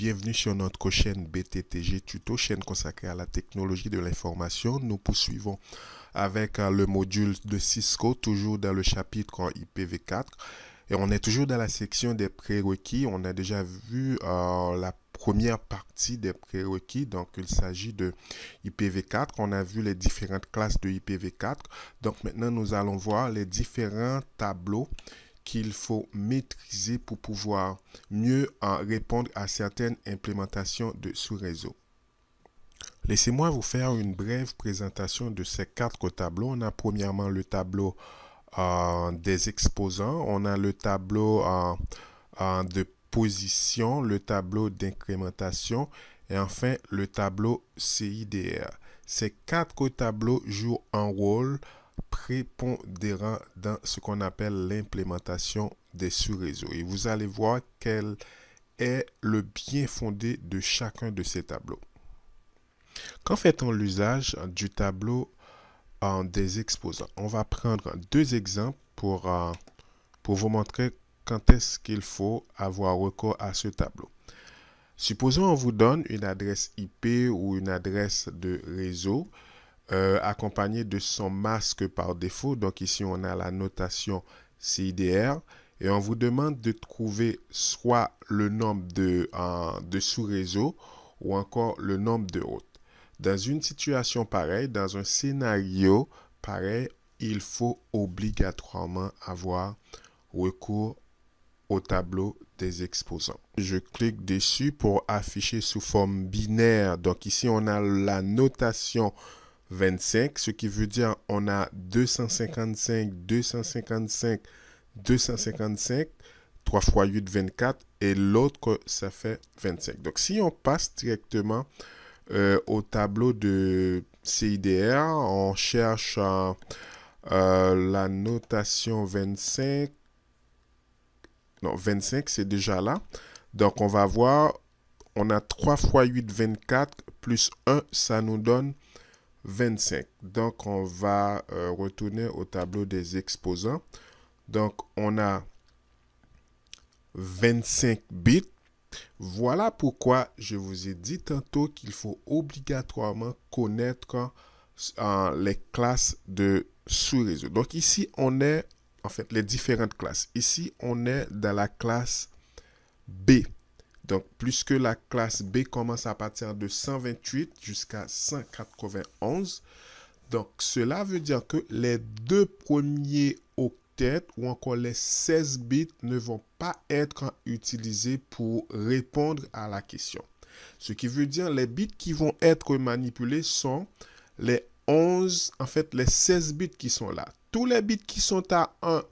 bienvenue sur notre chaîne BTTG Tuto, chaîne consacrée à la technologie de l'information. Nous poursuivons avec le module de Cisco, toujours dans le chapitre IPv4. Et on est toujours dans la section des prérequis. On a déjà vu la première partie des prérequis. Donc, il s'agit de IPv4. On a vu les différentes classes de IPv4. Donc, maintenant, nous allons voir les différents tableaux qu'il faut maîtriser pour pouvoir mieux répondre à certaines implémentations de sous-réseau. Laissez-moi vous faire une brève présentation de ces quatre tableaux. On a premièrement le tableau des exposants, on a le tableau de position, le tableau d'incrémentation et enfin le tableau CIDR. Ces quatre tableaux jouent un rôle prépondérant dans ce qu'on appelle l'implémentation des sous-réseaux. Et vous allez voir quel est le bien fondé de chacun de ces tableaux. Quand fait-on l'usage du tableau des exposants? On va prendre deux exemples pour vous montrer quand est-ce qu'il faut avoir recours à ce tableau. Supposons on vous donne une adresse IP ou une adresse de réseau accompagnée de son masque par défaut. Donc ici, on a la notation CIDR et on vous demande de trouver soit le nombre de sous-réseaux ou encore le nombre de hôtes. Dans une situation pareille, dans un scénario pareil, il faut obligatoirement avoir recours au tableau des exposants. Je clique dessus pour afficher sous forme binaire. Donc ici, on a la notation 25, ce qui veut dire on a 255, 255, 255, 3 x 8, 24 et l'autre, ça fait 25. Donc si on passe directement au tableau de CIDR, on cherche la notation 25. Non, 25, c'est déjà là. Donc, on va voir, on a 3 x 8, 24, plus 1, ça nous donne 25. Donc, on va retourner au tableau des exposants. Donc, on a 25 bits. Voilà pourquoi je vous ai dit tantôt qu'il faut obligatoirement connaître les classes de sous-réseau. Donc ici, on est, en fait, les différentes classes. Ici, on est dans la classe B. Donc, puisque la classe B commence à partir de 128 jusqu'à 191, donc cela veut dire que les deux premiers octets ou encore les 16 bits ne vont pas être utilisés pour répondre à la question. Ce qui veut dire les bits qui vont être manipulés sont les 11, en fait les 16 bits qui sont là. Tous les bits qui sont à 1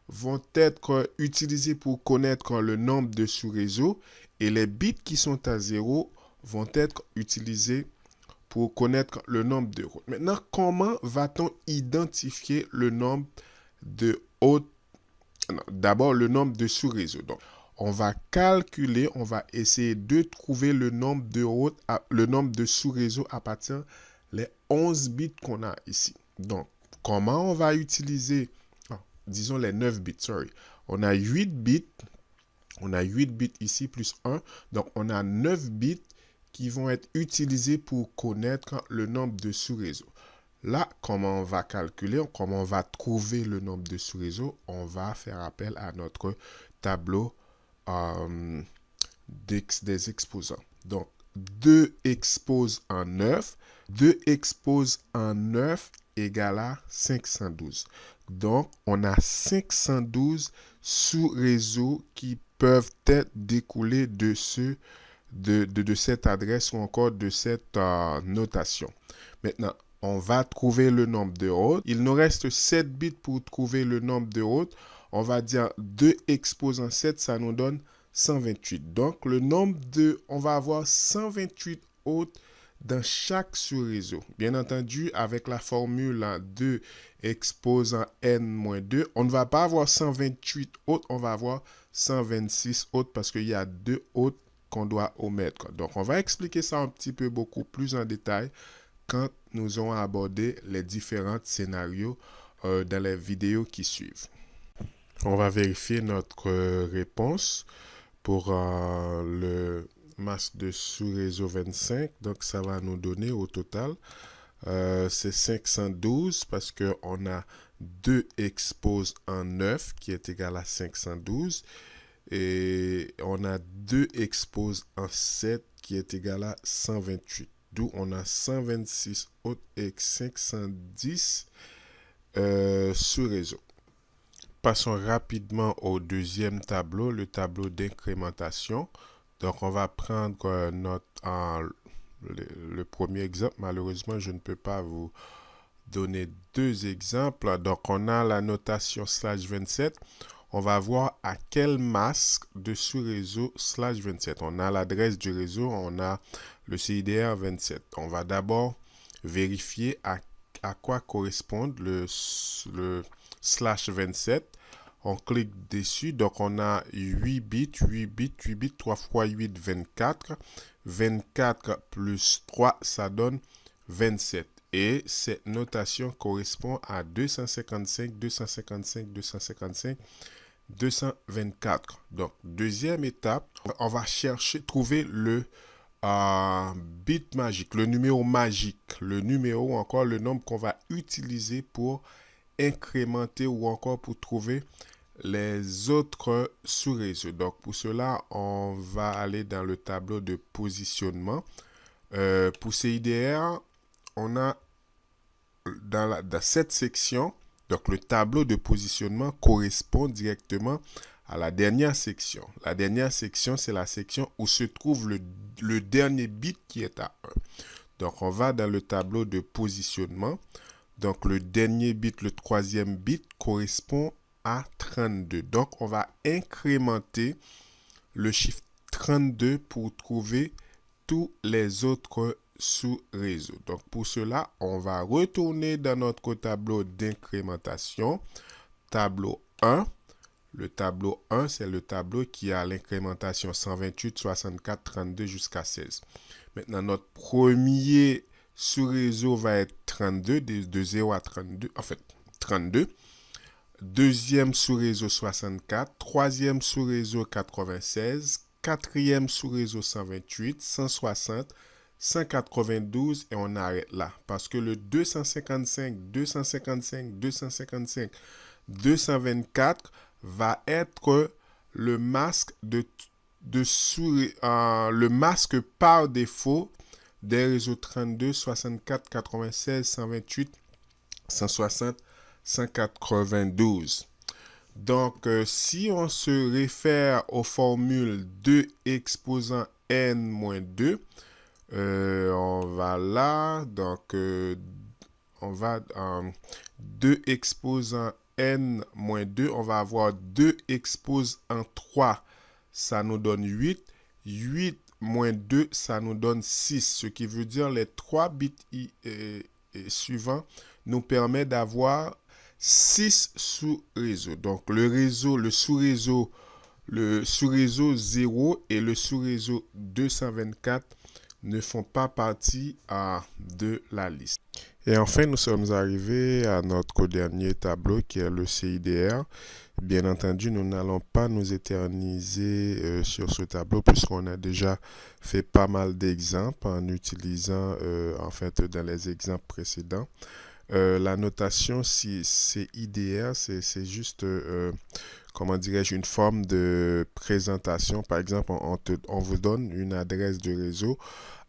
vont être utilisés pour connaître le nombre de sous-réseaux et les bits qui sont à 0 vont être utilisés pour connaître le nombre de hôtes. Maintenant, comment va-t-on identifier le nombre de hôtes? D'abord, le nombre de sous-réseaux. Donc, on va calculer, on va essayer de trouver le nombre de hôtes, le nombre de sous-réseaux à partir des 11 bits qu'on a ici. Donc, comment on va utiliser, disons les 9 bits, sorry. On a 8 bits, ici plus 1. Donc, on a 9 bits qui vont être utilisés pour connaître le nombre de sous-réseaux. Là, comment on va calculer, comment on va trouver le nombre de sous-réseaux? On va faire appel à notre tableau des exposants. Donc, 2 expose en 9. 2 expose en 9 égale à 512. Donc, on a 512 sous-réseaux qui peuvent être découlés de cette adresse ou encore de cette notation. Maintenant, on va trouver le nombre de hôtes. Il nous reste 7 bits pour trouver le nombre de hôtes. On va dire 2 exposant 7, ça nous donne 128. Donc, le nombre on va avoir 128 hôtes dans chaque sous-réseau. Bien entendu, avec la formule 2 exposant n-2, on ne va pas avoir 128 hôtes, on va avoir 126 hôtes parce qu'il y a 2 hôtes qu'on doit omettre. Donc, on va expliquer ça un petit peu beaucoup plus en détail quand nous allons aborder les différents scénarios dans les vidéos qui suivent. On va vérifier notre réponse pour masque de sous-réseau 25. Donc, ça va nous donner au total, c'est 512 parce qu'on a 2 exposes en 9 qui est égal à 512. Et on a 2 exposes en 7 qui est égal à 128. D'où on a 126 autres et 510 sous réseau. Passons rapidement au deuxième tableau, le tableau d'incrémentation. Donc, on va prendre le premier exemple. Malheureusement, je ne peux pas vous donner deux exemples. Donc, on a la notation /27. On va voir à quel masque de sous-réseau /27. On a l'adresse du réseau, on a le CIDR 27. On va d'abord vérifier à quoi correspond le /27. On clique dessus, donc on a 8 bits, 8 bits, 8 bits, 3 fois 8, 24. 24 plus 3, ça donne 27. Et cette notation correspond à 255, 255, 255, 224. Donc, deuxième étape, on va trouver le bit magique, le numéro magique, le numéro ou encore le nombre qu'on va utiliser pour incrémenter ou encore pour trouver les autres sous-réseaux. Donc, pour cela, on va aller dans le tableau de positionnement. Pour CIDR, on a dans cette section, donc le tableau de positionnement correspond directement à la dernière section. La dernière section, c'est la section où se trouve le dernier bit qui est à 1. Donc, on va dans le tableau de positionnement. Donc, le dernier bit, le troisième bit, correspond à 32. Donc, on va incrémenter le chiffre 32 pour trouver tous les autres sous-réseaux. Donc, pour cela, on va retourner dans notre tableau d'incrémentation. Tableau 1. Le tableau 1, c'est le tableau qui a l'incrémentation 128, 64, 32 jusqu'à 16. Maintenant, notre premier sous-réseau va être 32, de 0 à 32, en fait, 32. Deuxième sous-réseau 64, troisième sous-réseau 96, quatrième sous-réseau 128, 160, 192 et on arrête là. Parce que le 255, 255, 255, 224 va être le masque le masque par défaut des réseaux 32, 64, 96, 128, 160, 192. Donc, si on se réfère aux formules 2 exposant n-2, on va là, donc on va 2 exposant n-2, on va avoir 2 exposant 3, ça nous donne 8, 8 moins 2, ça nous donne 6, ce qui veut dire les 3 bits suivants nous permet d'avoir 6 sous-réseaux. Donc, le sous-réseau 0 et le sous-réseau 224 ne font pas partie de la liste. Et enfin, nous sommes arrivés à notre dernier tableau qui est le CIDR. Bien entendu, nous n'allons pas nous éterniser sur ce tableau puisqu'on a déjà fait pas mal d'exemples en utilisant, en fait, dans les exemples précédents. La notation CIDR, c'est juste, comment dirais-je, une forme de présentation. Par exemple, on vous donne une adresse de réseau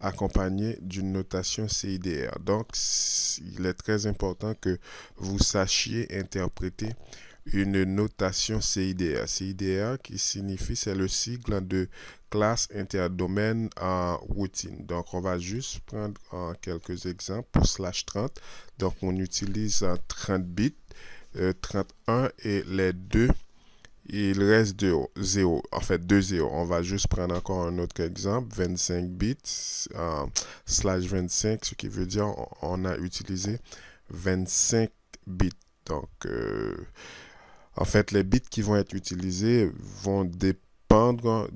accompagnée d'une notation CIDR. Donc, il est très important que vous sachiez interpréter une notation CIDR. CIDR qui signifie, c'est le sigle de classe interdomaine en routine. Donc, on va juste prendre quelques exemples pour /30. Donc, on utilise 30 bits, 31 et les deux. Il reste 0, en fait 2 0. On va juste prendre encore un autre exemple, 25 bits, /25, ce qui veut dire on a utilisé 25 bits. Donc, en fait, les bits qui vont être utilisés vont dépendre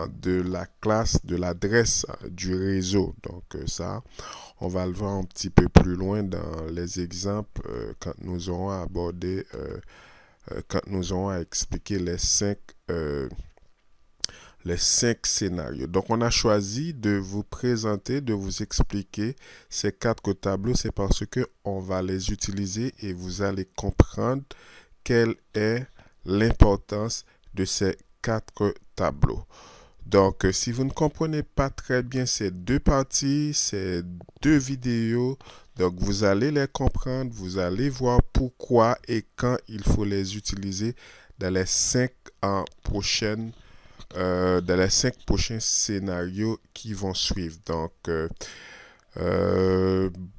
de la classe, de l'adresse du réseau. Donc, ça, on va le voir un petit peu plus loin dans les exemples quand nous aurons abordé, quand nous aurons à expliquer les 5 les 5 scénarios. Donc, on a choisi de vous présenter, de vous expliquer ces 4 tableaux. C'est parce que on va les utiliser et vous allez comprendre quelle est l'importance de ces 4 tableaux. Donc, si vous ne comprenez pas très bien ces 2 parties, ces 2 vidéos, donc vous allez les comprendre, vous allez voir pourquoi et quand il faut les utiliser dans les 5 prochains scénarios qui vont suivre. Donc,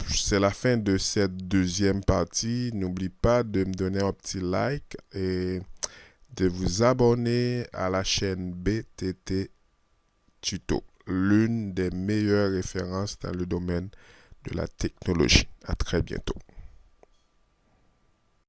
c'est la fin de cette deuxième partie. N'oublie pas de me donner un petit like et de vous abonner à la chaîne BTT Tuto, l'une des meilleures références dans le domaine de la technologie. À très bientôt.